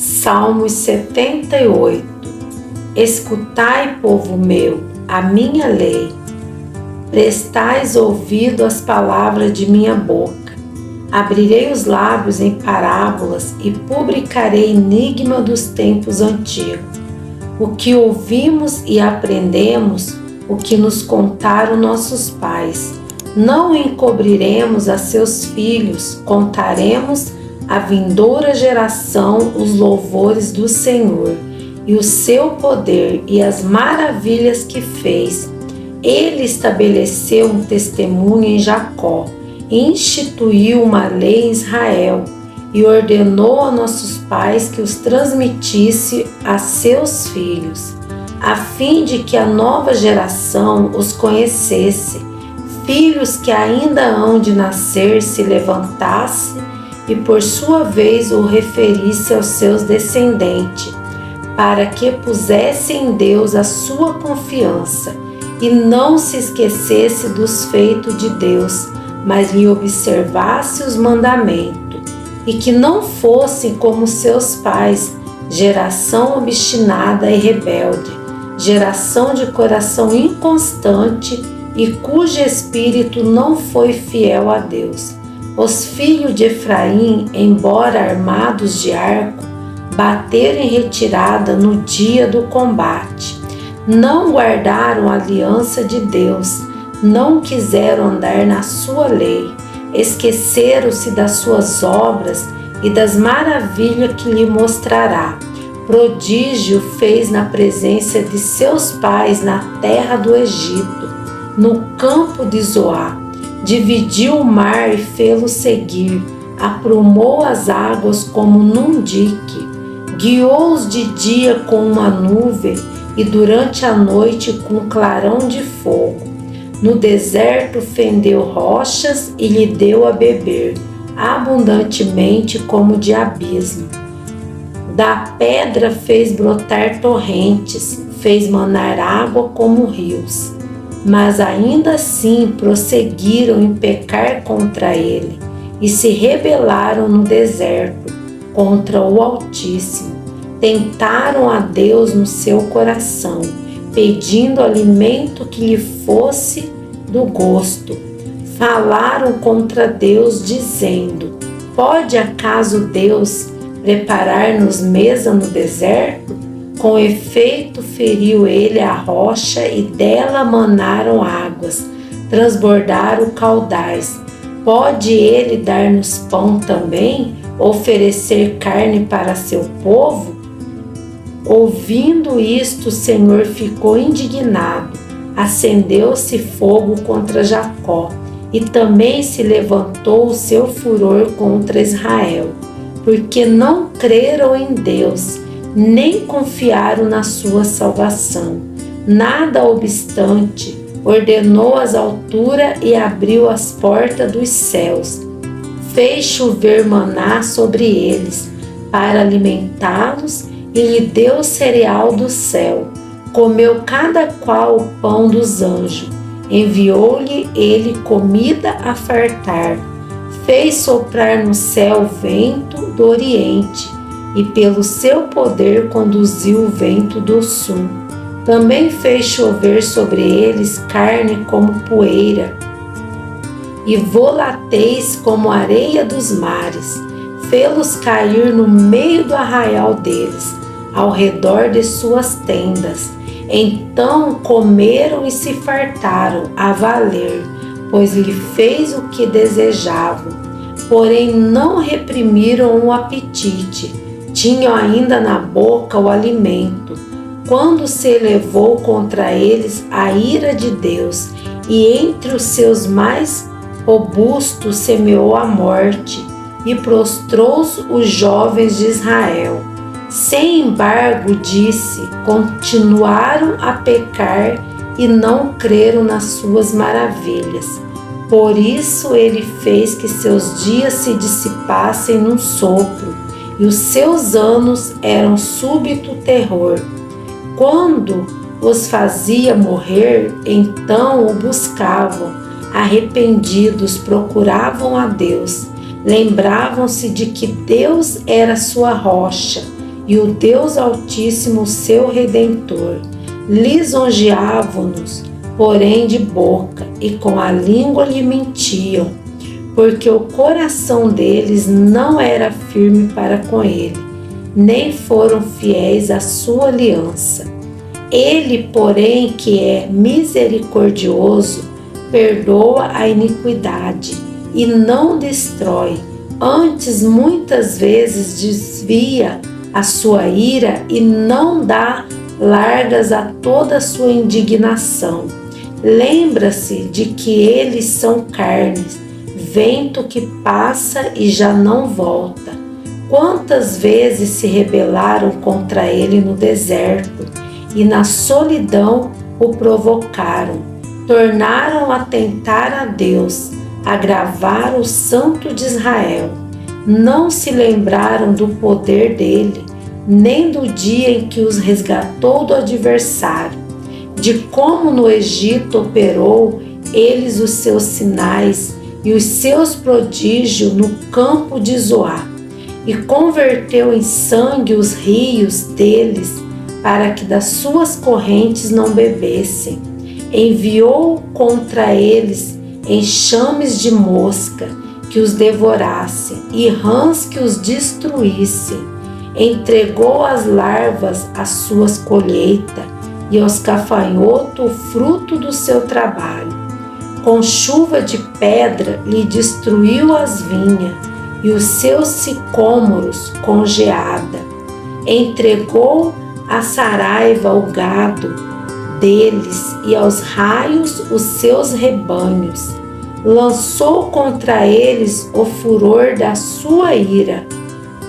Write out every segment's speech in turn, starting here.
Salmos 78. Escutai, povo meu, a minha lei. Prestais ouvido às palavras de minha boca. Abrirei os lábios em parábolas e publicarei enigma dos tempos antigos. O que ouvimos e aprendemos, o que nos contaram nossos pais. Não encobriremos a seus filhos, contaremos à vindoura geração os louvores do Senhor, e o seu poder e as maravilhas que fez. Ele estabeleceu um testemunho em Jacó, instituiu uma lei em Israel, e ordenou a nossos pais que os transmitisse a seus filhos, a fim de que a nova geração os conhecesse, filhos que ainda hão de nascer se levantasse e por sua vez o referisse aos seus descendentes, para que pusesse em Deus a sua confiança e não se esquecesse dos feitos de Deus, mas lhe observasse os mandamentos, e que não fossem como seus pais, geração obstinada e rebelde, geração de coração inconstante e cujo espírito não foi fiel a Deus. Os filhos de Efraim, embora armados de arco, bateram em retirada no dia do combate. Não guardaram a aliança de Deus, não quiseram andar na sua lei, esqueceram-se das suas obras e das maravilhas que lhe mostrará. Prodígio fez na presença de seus pais na terra do Egito, no campo de Zoá. Dividiu o mar e fê-lo seguir, aprumou as águas como num dique, guiou-os de dia com uma nuvem e durante a noite com clarão de fogo. No deserto fendeu rochas e lhe deu a beber, abundantemente como de abismo. Da pedra fez brotar torrentes, fez manar água como rios. Mas ainda assim prosseguiram em pecar contra ele e se rebelaram no deserto contra o Altíssimo. Tentaram a Deus no seu coração, pedindo alimento que lhe fosse do gosto. Falaram contra Deus, dizendo: pode acaso Deus preparar-nos mesa no deserto? Com efeito, feriu ele a rocha e dela manaram águas, transbordaram caudais. Pode ele dar-nos pão também? Oferecer carne para seu povo? Ouvindo isto, o Senhor ficou indignado. Acendeu-se fogo contra Jacó, e também se levantou o seu furor contra Israel, porque não creram em Deus, nem confiaram na sua salvação. Nada obstante, ordenou as alturas e abriu as portas dos céus. Fez chover maná sobre eles, para alimentá-los, e lhe deu cereal do céu. Comeu cada qual o pão dos anjos. Enviou-lhe ele comida a fartar. Fez soprar no céu o vento do oriente, e pelo seu poder conduziu o vento do sul. Também fez chover sobre eles carne como poeira, e volateis como areia dos mares. Fê-los cair no meio do arraial deles, ao redor de suas tendas. Então comeram e se fartaram a valer, pois lhe fez o que desejavam. Porém não reprimiram o apetite, tinham ainda na boca o alimento, quando se elevou contra eles a ira de Deus, e entre os seus mais robustos semeou a morte, e prostrou os jovens de Israel. Sem embargo, disse, continuaram a pecar e não creram nas suas maravilhas. Por isso ele fez que seus dias se dissipassem num sopro, e os seus anos eram súbito terror. Quando os fazia morrer, então o buscavam, arrependidos procuravam a Deus, lembravam-se de que Deus era sua rocha e o Deus Altíssimo, seu Redentor. Lisonjeavam-nos, porém de boca, e com a língua lhe mentiam, porque o coração deles não era firme para com ele, nem foram fiéis à sua aliança. Ele, porém, que é misericordioso, perdoa a iniquidade e não destrói, antes muitas vezes desvia a sua ira e não dá largas a toda a sua indignação. Lembra-se de que eles são carnes, vento que passa e já não volta. Quantas vezes se rebelaram contra ele no deserto e na solidão o provocaram. Tornaram a tentar a Deus, agravar o Santo de Israel. Não se lembraram do poder dele, nem do dia em que os resgatou do adversário, de como no Egito operou eles os seus sinais e os seus prodígios no campo de Zoar, e converteu em sangue os rios deles, para que das suas correntes não bebessem. Enviou contra eles enxames de mosca que os devorassem e rãs que os destruíssem. Entregou às larvas as suas colheitas e aos gafanhotos o fruto do seu trabalho. Com chuva de pedra lhe destruiu as vinhas e os seus sicômoros com geada. Entregou à saraiva o gado deles e aos raios os seus rebanhos. Lançou contra eles o furor da sua ira,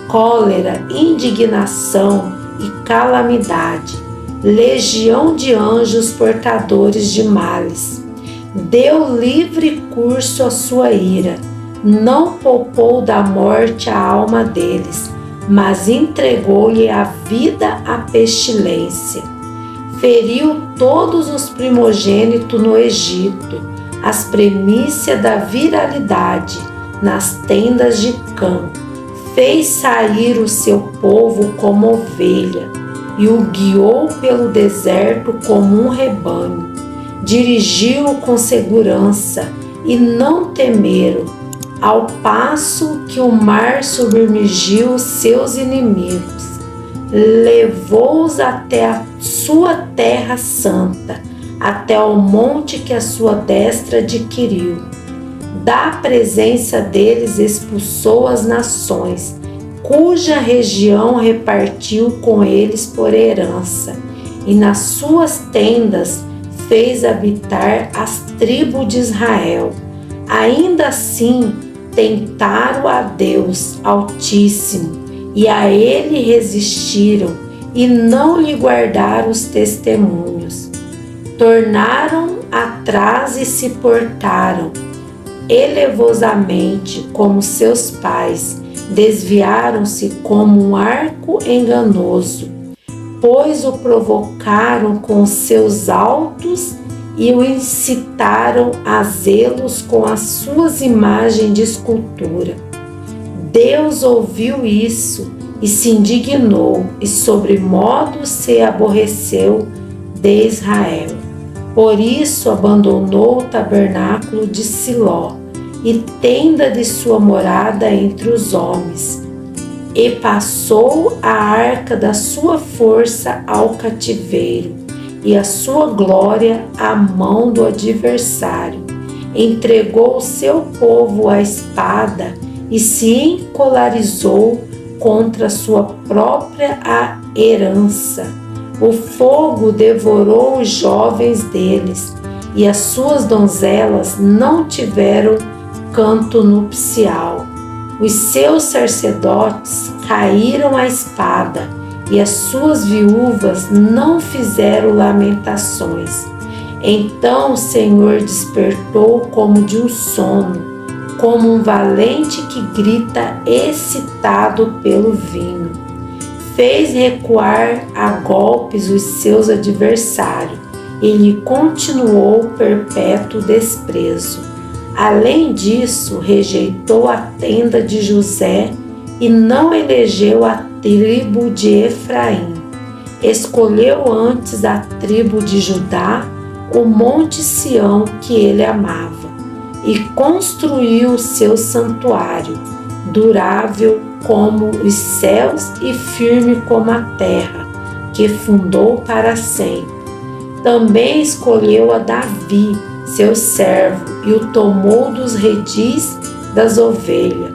cólera, indignação e calamidade, legião de anjos portadores de males. Deu livre curso à sua ira, não poupou da morte a alma deles, mas entregou-lhe a vida à pestilência. Feriu todos os primogênitos no Egito, as primícias da viralidade nas tendas de Cã. Fez sair o seu povo como ovelha e o guiou pelo deserto como um rebanho. Dirigiu-o com segurança e não temeram, ao passo que o mar submergiu os seus inimigos. Levou-os até a sua terra santa, até o monte que a sua destra adquiriu. Da presença deles expulsou as nações, cuja região repartiu com eles por herança, e nas suas tendas fez habitar as tribos de Israel. Ainda assim tentaram a Deus Altíssimo, e a ele resistiram, e não lhe guardaram os testemunhos. Tornaram atrás e se portaram elevosamente como seus pais, desviaram-se como um arco enganoso, pois o provocaram com seus altos e o incitaram a zelos com as suas imagens de escultura. Deus ouviu isso e se indignou, e sobremodo se aborreceu de Israel. Por isso abandonou o tabernáculo de Siló e tenda de sua morada entre os homens, e passou a arca da sua força ao cativeiro, e a sua glória à mão do adversário. Entregou o seu povo à espada e se encolarizou contra a sua própria herança. O fogo devorou os jovens deles, e as suas donzelas não tiveram canto nupcial. Os seus sacerdotes caíram à espada, e as suas viúvas não fizeram lamentações. Então o Senhor despertou como de um sono, como um valente que grita excitado pelo vinho. Fez recuar a golpes os seus adversários, e lhe continuou perpétuo desprezo. Além disso, rejeitou a tenda de José e não elegeu a tribo de Efraim. Escolheu antes a tribo de Judá, o monte Sião que ele amava, e construiu o seu santuário, durável como os céus e firme como a terra, que fundou para sempre. Também escolheu a Davi, seu servo, e o tomou dos redis das ovelhas.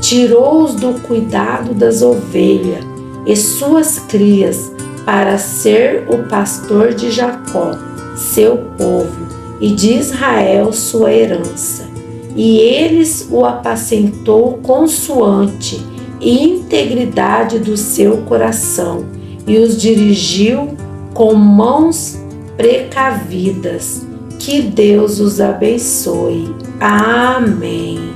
Tirou-os do cuidado das ovelhas e suas crias, para ser o pastor de Jacó, seu povo, e de Israel, sua herança. E eles o apacentou consoante e integridade do seu coração, e os dirigiu com mãos precavidas. Que Deus os abençoe. Amém.